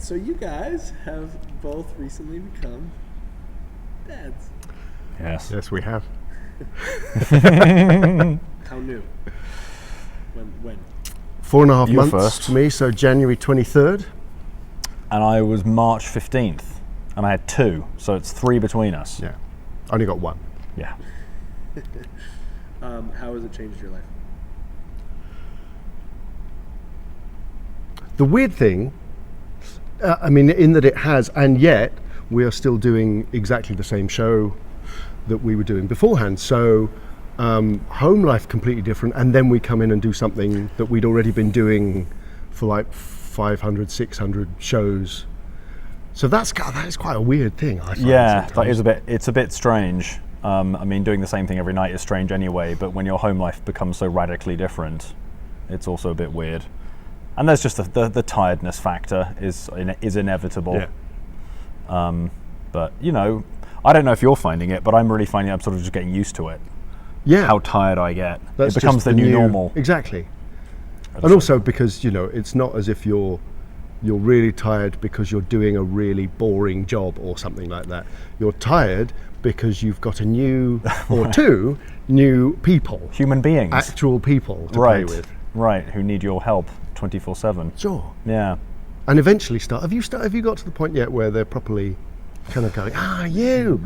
So you guys have both recently become dads. Yes. Yes, we have. How new? When? 4.5 You were months first. to me, so January 23rd. And I was March 15th, and I had 2, so it's 3 between us. Yeah. Only got 1. Yeah. How has it changed your life? The weird thing, in that it has, and yet we are still doing exactly the same show that we were doing beforehand. So home life completely different, and then we come in and do something that we'd already been doing for like 500, 600 shows. So that is quite a weird thing, I find. Yeah, sometimes. it's a bit strange. Doing the same thing every night is strange anyway, but when your home life becomes so radically different, it's also a bit weird. And there's just the tiredness factor is inevitable. Yeah. But, I don't know if you're finding it, but I'm really finding I'm sort of just getting used to it. Yeah. How tired I get. That's it becomes just the new normal. Exactly. And also because, it's not as if you're really tired because you're doing a really boring job or something like that. You're tired because you've got a new or 2 new people. Human beings. Actual people to play with. Right, who need your help 24/7. Sure. Yeah. And eventually have you got to the point yet where they're properly kind of going, you?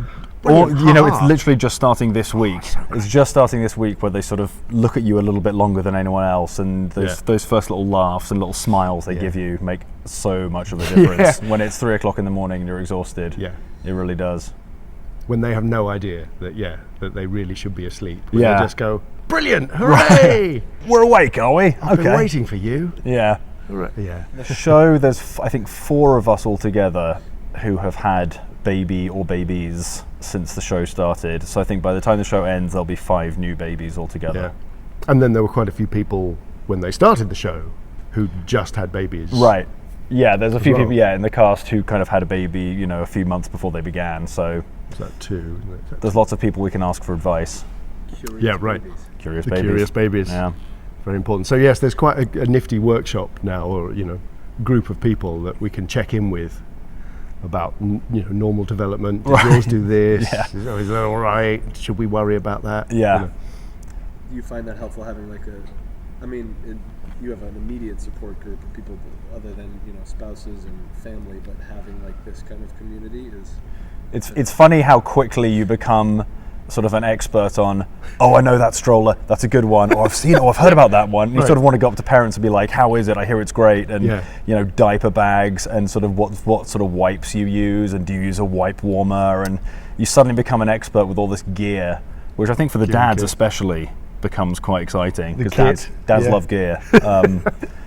Or, Brilliant, it's literally just starting this week. It's just starting this week where they sort of look at you a little bit longer than anyone else, and those first little laughs and little smiles they give you make so much of a difference. When it's 3 o'clock in the morning and you're exhausted, it really does. When they have no idea that they really should be asleep. Yeah. They just go, brilliant, hooray! Right. We're awake, are we? I've been waiting for you. Yeah. Hooray. Yeah. The show, there's I think 4 of us altogether who have had baby or babies since the show started. So I think by the time the show ends, there'll be 5 new babies altogether. Yeah. And then there were quite a few people when they started the show who just had babies. Right. Yeah, there's a few well. people in the cast who kind of had a baby, a few months before they began. So Is that 2? Isn't it? there's lots of people we can ask for advice. Curious right. babies. Curious The babies. curious babies. Yeah. Very important. So yes, there's quite a nifty workshop now, or group of people that we can check in with about normal development. Did yours do this? Yeah. Is that all right? Should we worry about that? Yeah. Do you find that helpful having you have an immediate support group of people other than spouses and family, but having like this kind of community is. It's funny how quickly you become sort of an expert on, I know that stroller, that's a good one, or I've heard about that one. You sort of want to go up to parents and be like, how is it? I hear it's great, and diaper bags, and sort of what sort of wipes you use, and do you use a wipe warmer, and you suddenly become an expert with all this gear, which I think for the dads especially becomes quite exciting, because dads love gear.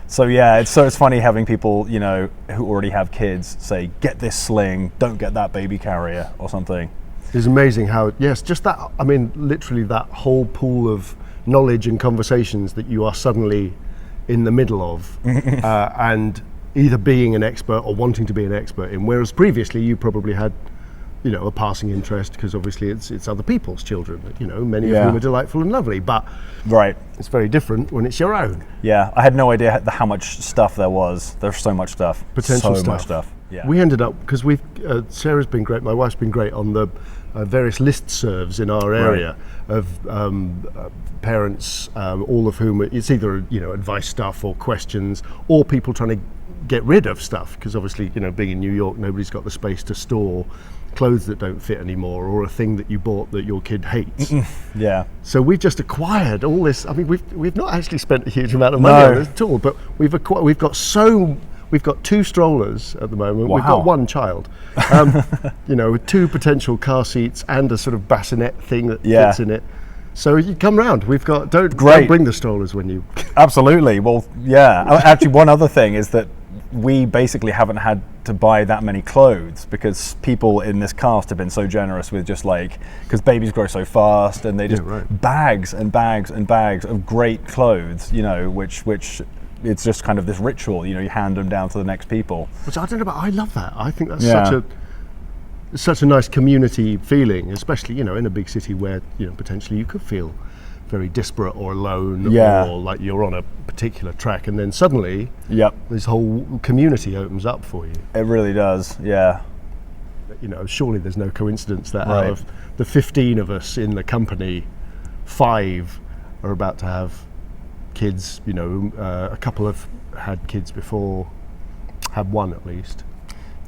So it's funny having people who already have kids say, get this sling, don't get that baby carrier or something. It's amazing how, just that, literally that whole pool of knowledge and conversations that you are suddenly in the middle of, and either being an expert or wanting to be an expert in, whereas previously you probably had, a passing interest, because obviously it's other people's children, many of whom are delightful and lovely, but it's very different when it's your own. Yeah, I had no idea how much stuff there was. There's so much stuff. Potential so stuff. much stuff. Yeah. We ended up, because Sarah's been great, my wife's been great on the various listservs in our area of parents, all of whom it's either advice stuff or questions, or people trying to get rid of stuff, because obviously being in New York, nobody's got the space to store clothes that don't fit anymore, or a thing that you bought that your kid hates. Yeah. So we've just acquired all this. We've not actually spent a huge amount of money on it at all, but we've got 2 strollers at the moment. Wow. We've got 1 child, with 2 potential car seats and a sort of bassinet thing that fits in it. So you come round. We've got don't bring the strollers when you. Absolutely. Well, yeah. Actually, one other thing is that we basically haven't had to buy that many clothes, because people in this cast have been so generous with just because babies grow so fast, and they just bags and bags and bags of great clothes, which it's just kind of this ritual, you hand them down to the next people. Which I don't know, but I love that. I think that's such a nice community feeling, especially in a big city where potentially you could feel very disparate or alone, Yeah. or like you're on a particular track, and then suddenly Yep. this whole community opens up for you. It really does. Yeah. You know, surely there's no coincidence that Right. out of the 15 of us in the company, 5 are about to have kids. You know, a couple have had kids before, had one at least.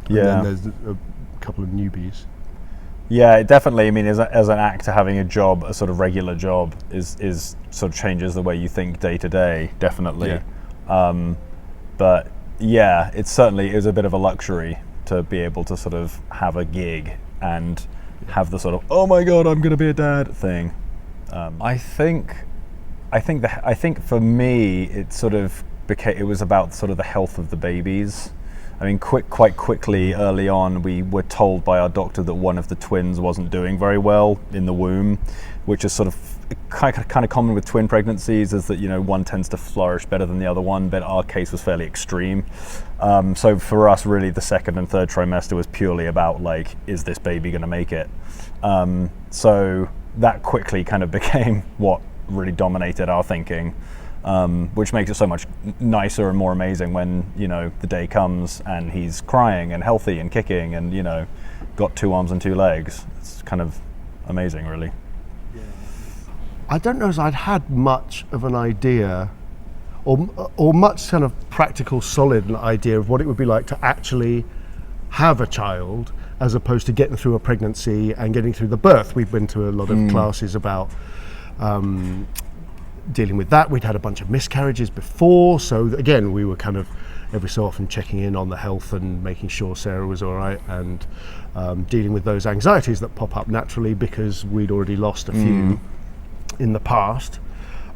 And Yeah. then there's a couple of newbies. Yeah, it definitely. I mean, as an actor, having a job, a sort of regular job, is sort of changes the way you think day to day. Definitely. But yeah, it was a bit of a luxury to be able to sort of have a gig and have the sort of, oh my god, I'm going to be a dad thing. I think for me, it sort of became. It was about sort of the health of the babies. I mean, quite quickly, early on, we were told by our doctor that one of the twins wasn't doing very well in the womb, which is sort of kind of common with twin pregnancies, is that, you know, one tends to flourish better than the other one, but our case was fairly extreme. So for us, really, the second and third trimester was purely about, like, is this baby going to make it? So that quickly kind of became what really dominated our thinking. Which makes it so much nicer and more amazing when, you know, the day comes and he's crying and healthy and kicking and, you know, got 2 arms and 2 legs. It's kind of amazing, really. I don't know as I'd had much of an idea or much kind of practical, solid idea of what it would be like to actually have a child, as opposed to getting through a pregnancy and getting through the birth. We've been to a lot of classes about dealing with that. We'd had a bunch of miscarriages before, so again, we were kind of every so often checking in on the health and making sure Sarah was all right, and dealing with those anxieties that pop up naturally because we'd already lost a few in the past.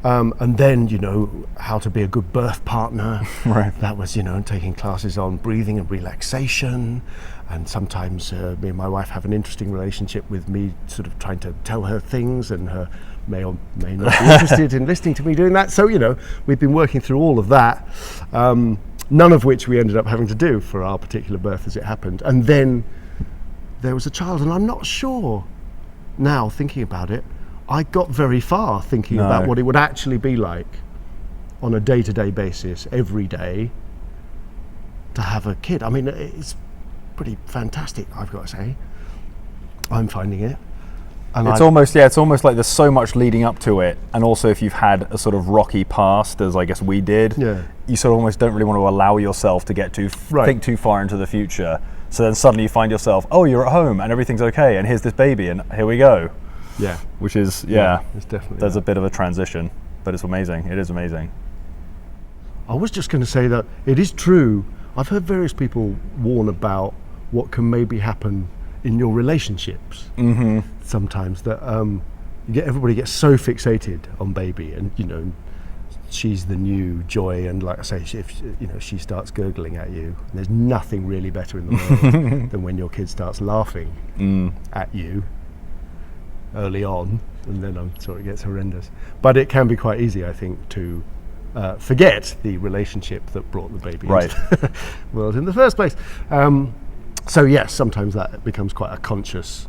And then, you know, how to be a good birth partner. Right. That was, you know, taking classes on breathing and relaxation. And sometimes me and my wife have an interesting relationship with me sort of trying to tell her things, and her may or may not be interested in listening to me doing that. So, you know, we've been working through all of that, none of which we ended up having to do for our particular birth as it happened. And then there was a child, and I'm not sure now, thinking about it, I got very far thinking about what it would actually be like on a day-to-day basis, every day, to have a kid. I mean, it's pretty fantastic, I've got to say. I'm finding it. And it's almost like there's so much leading up to it, and also if you've had a sort of rocky past, as I guess we did, you sort of almost don't really want to allow yourself to get think too far into the future. So then suddenly you find yourself, oh, you're at home and everything's okay, and here's this baby, and here we go. Yeah, which is it's definitely there's a bit of a transition, but it's amazing. It is amazing. I was just going to say that it is true. I've heard various people warn about what can maybe happen in your relationships. Sometimes that everybody gets so fixated on baby, and you know, she's the new joy, and like I say, if you know, she starts gurgling at you, there's nothing really better in the world than when your kid starts laughing at you early on, and then I'm sure it gets horrendous. But it can be quite easy, I think, to forget the relationship that brought the baby into the world in the first place. So yes, sometimes that becomes quite a conscious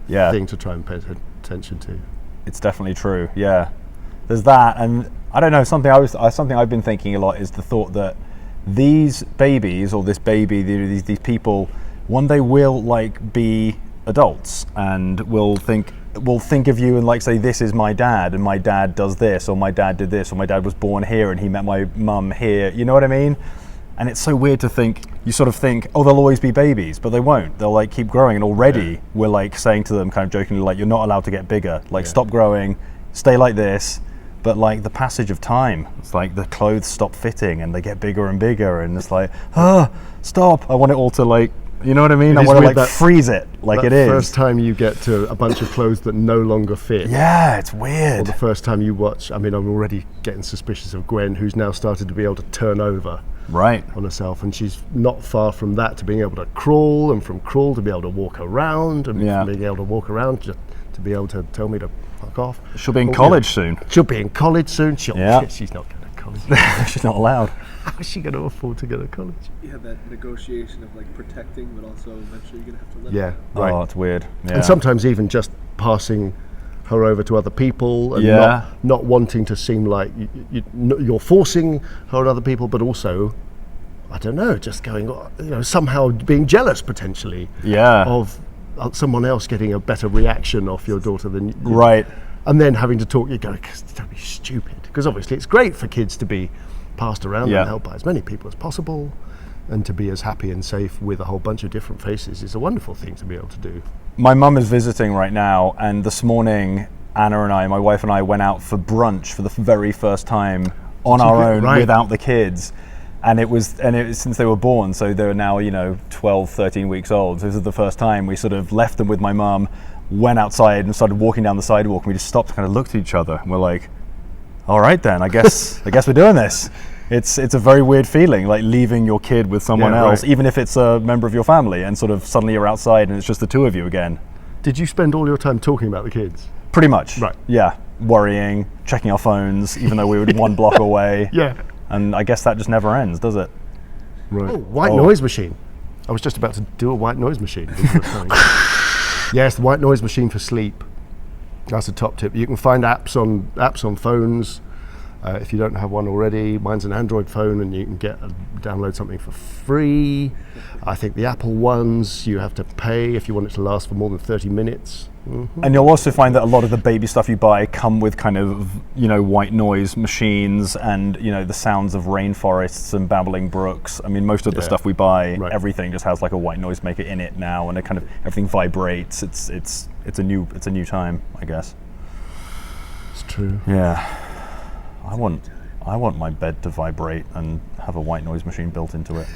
thing to try and pay attention to. It's definitely true. Yeah, there's that, and I don't know. Something I've been thinking a lot is the thought that these babies, or this baby, these people, one day will like be adults and will think of you and like say, this is my dad, and my dad does this, or my dad did this, or my dad was born here and he met my mum here. You know what I mean? And it's so weird to think, you sort of think, oh, they'll always be babies, but they won't. They'll like keep growing, and already we're like saying to them kind of jokingly, like, you're not allowed to get bigger, like stop growing, stay like this. But like the passage of time, it's like the clothes stop fitting and they get bigger and bigger, and it's like, stop. I want it all to like, you know what I mean? I want to like freeze it like it is. First time you get to a bunch of clothes that no longer fit. Yeah, it's weird. Or the first time you watch, I mean, I'm already getting suspicious of Gwen, who's now started to be able to turn over on herself, and she's not far from that, to being able to crawl, and from crawl to be able to walk around, and from being able to walk around to be able to tell me to fuck off. She'll be in college soon. She'll be in college soon. She's not going to college. She's not allowed. How is she going to afford to go to college? You have that negotiation of like protecting, but also eventually you're going to have to live. Yeah, right. Oh, it's weird. Yeah. And sometimes even just passing her over to other people, and Yeah. not wanting to seem like you're forcing her on other people, but also, I don't know, just going, somehow being jealous potentially Yeah. of someone else getting a better reaction off your daughter than you. Right. And then having to talk, you go, don't be stupid. Because obviously it's great for kids to be passed around Yeah. and helped by as many people as possible, and to be as happy and safe with a whole bunch of different faces is a wonderful thing to be able to do. My mum is visiting right now, and this morning, Anna and I, my wife and I, went out for brunch for the very first time on our own Right. without the kids. And it was since they were born, so they're now, 12, 13 weeks old. So this is the first time we sort of left them with my mum, went outside and started walking down the sidewalk, and we just stopped and kind of looked at each other, and we're like, all right then, I guess we're doing this. It's a very weird feeling, like leaving your kid with someone else, right. even if it's a member of your family, and sort of suddenly you're outside and it's just the two of you again. Did you spend all your time talking about the kids? Pretty much. Right. Yeah. Worrying, checking our phones, even though we were 1 block away. Yeah. And I guess that just never ends, does it? Right. Oh, white noise machine. I was just about to do a white noise machine. Yes, the white noise machine for sleep. That's a top tip. You can find apps on phones. If you don't have one already, mine's an Android phone, and you can download something for free. I think the Apple ones you have to pay if you want it to last for more than 30 minutes. Mm-hmm. And you'll also find that a lot of the baby stuff you buy come with kind of, white noise machines and, the sounds of rainforests and babbling brooks. I mean, most of the stuff we buy, everything just has like a white noise maker in it now, and it kind of everything vibrates. It's a new time, I guess. It's true. Yeah. I want my bed to vibrate and have a white noise machine built into it.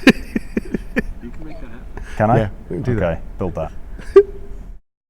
You can make that happen. Can I? Yeah, we can do that. Okay, build that.